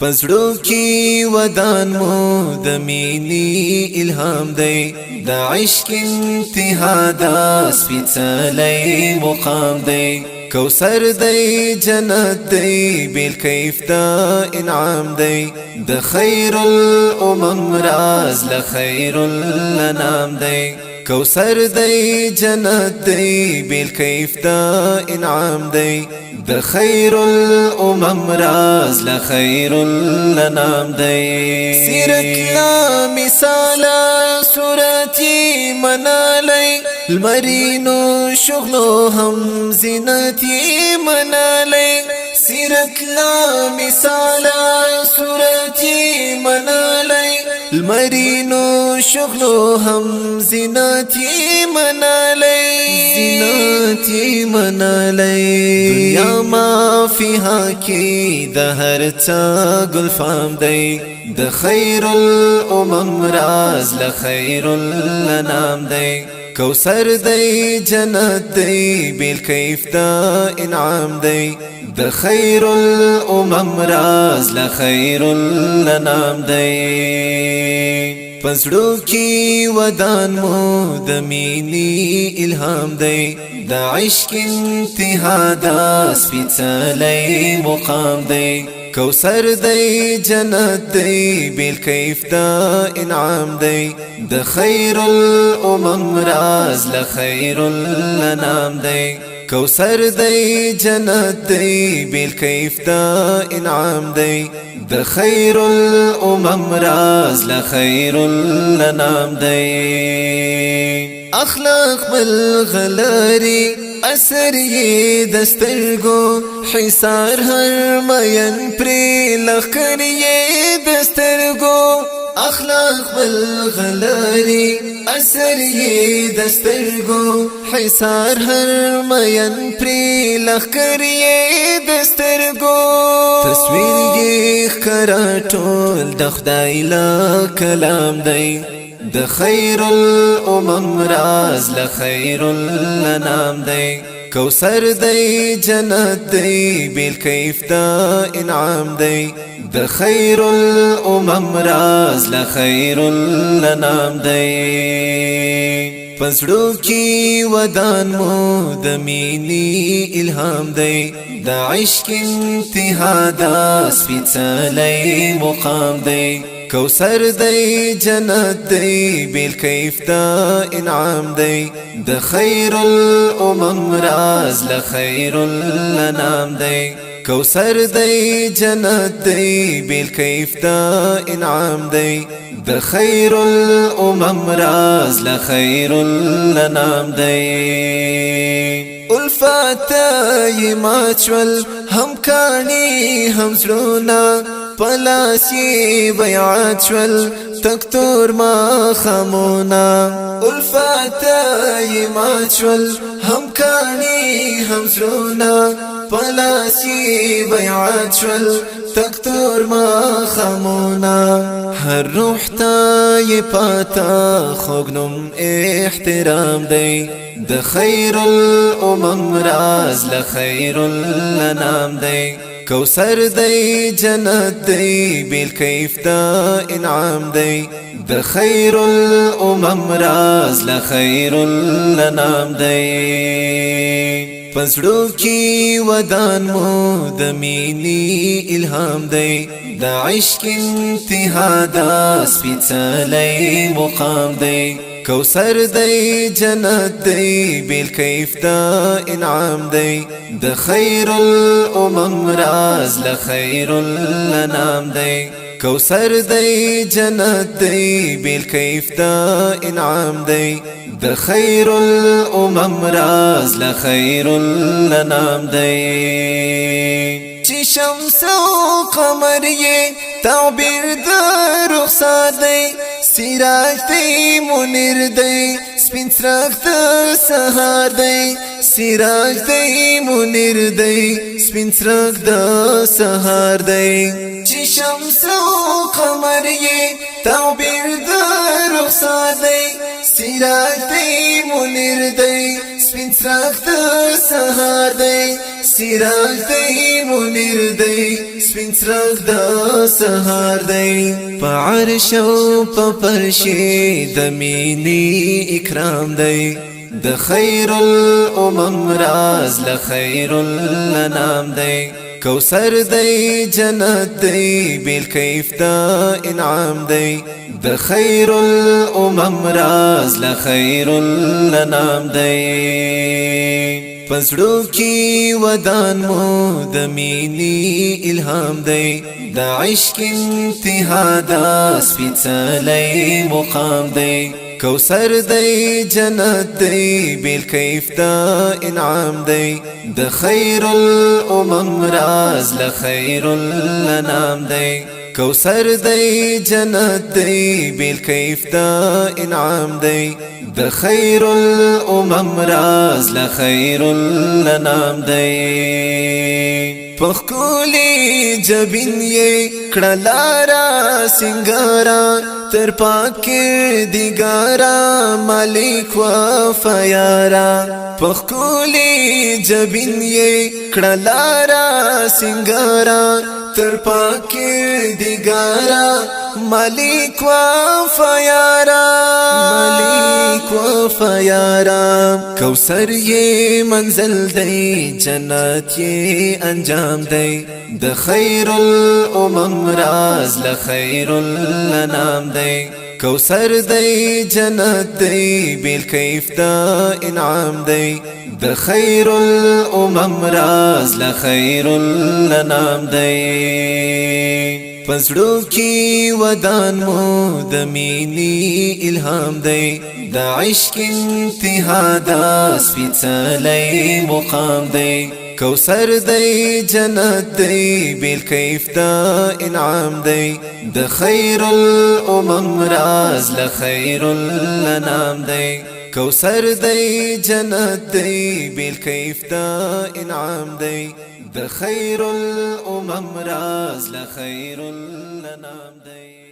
پزړو کې ودان مو د مینی الهام دی د عشق انتها دا سپیڅلی مقام دی کوثر دی جنت دی بالکیف دا انعام دی د خیر الامم راز لخیر الانام دی کوثر دی جنت دی بالکیف دا انعام دی د خیر الامم راز لخیر الانام دی سیرت لا مثالا صورتی منالی المرینو شغلو هم زینتی منالی سیرت لا مثالا صورتی منالی المرینو شغلو هم زینتی منالی زینتی منالی دنیا ما فیها کی د هر چا گلفام دی د خیر الامم راز لخیر الانام دی کوثر دی جنت دی بالکیف دا انعام دی د خیر الامم راز لخیر الانام دی پزړو کې ودان مو د مینی الهام دی د عشق انتها دا سپیڅلی مقام دی کوثر دی جنت دی بالکیف دا انعام دی د خیر الامم راز لخیر الانام دی کوثر دی جنت دی بالکیف دا انعام دی د خیر الامم راز لخیر الانام دی اخلاق بالغلاری اثر یہ دسترگو حصار ہر مین پری لخر یہ دسترگو اخلاق بالغلاری اثر یہ دسترگو حصار ہر مین پری لخر یہ دسترگو تصویر یہ خراٹول دخدائی لا کلام دی د خیر الامم راز لخیر الانام دی کوثر دی جنت دی بالکیف دا انعام دی د خیر الامم راز لخیر الانام دی پزړو کې ودان مو د مینی الهام دی د عشق انتها دا سپیڅلی مقام دی کوثر دی جنت دی بالکیف دا انعام دی د خیر الامم راز لخیر الانام دی کوثر دی جنت دی بالکیف دا انعام دی د خیر الامم راز لخیر الانام دی الفات یماچول هم کانی هم زړونه پلاسی بیعات شول تکتور ما خمونا الفات یمات شول هم کانی هم زرونا پلاسی بیعات شول تکتور ما خمونا هر روح تا ی پاتا خوگنم احترام دی د خیر الامم راز لخیر الانام دی کوثر دی جنت دی بالکیف دا انعام دی د خیر الامم راز لخیر الانام دی پزړو کې ودان مو د مینی الهام دی د عشق انتها دا سپیڅلی مقام دی کوثر دی جنت دی بالکیف دا انعام دی د خیر الامم راز لخیر الانام دی کوثر دی جنت دی بالکیف دا انعام دی د خیر الامم راز لخیر الانام دی چې شمس او قمر یې تعبیر د رخسار دی سراج دی منیر دی سپین څرک د سهار دی سراج دی منیر دی سپین څرک د سهار دی چې شمس او قمر یې تعبیر د رخسار دی سراج دی منیر دی سپین څرک د سهار دی سراج دی منیر دی سپین څراغ د سهار دی په عرش او په فرش د مینی اکرام دی د خیر الامم راز لخیر الانام دی کوثر دی جنت دی بالکیف دا انعام دی د خیر الامم راز لخیر الانام دی پزړو کی ودان مو د مینی الهام دی د عشق انتها دا سپیڅلی مقام دی کوثر دی جنت دی بالکیف دا انعام دی د خیر الامم راز لخیر الانام دی کوثر دی جنت دی بالکیف دا انعام دی د خیر الامم راز لخیر الانام دی پخکولی جبین یہ کڑلارا سنگارا تر پاکر دیگارا مالک وفیارا پخکولی جبین یہ کڑلارا سنگارا تر پاکر دیگارا مالک وفیارا مالک وفیارا کوثر یہ منزل دی جنت یہ انجام دی د خیر الامم راز لخیر الانام دی کوثر دی جنت دی بالکیف دا انعام دی د خیر الامم راز لخیر الانام دی پزړو کی ودان مو د مینی الهام دی د عشق انتها دا سپیڅلی مقام دی کوثر دی جنت دی بالکیف دا انعام دی د خیر الامم راز لخیر الانام دی کوثر دی جنت دی بالکیف دا انعام دی د خیر الامم راز لخیر الانام دی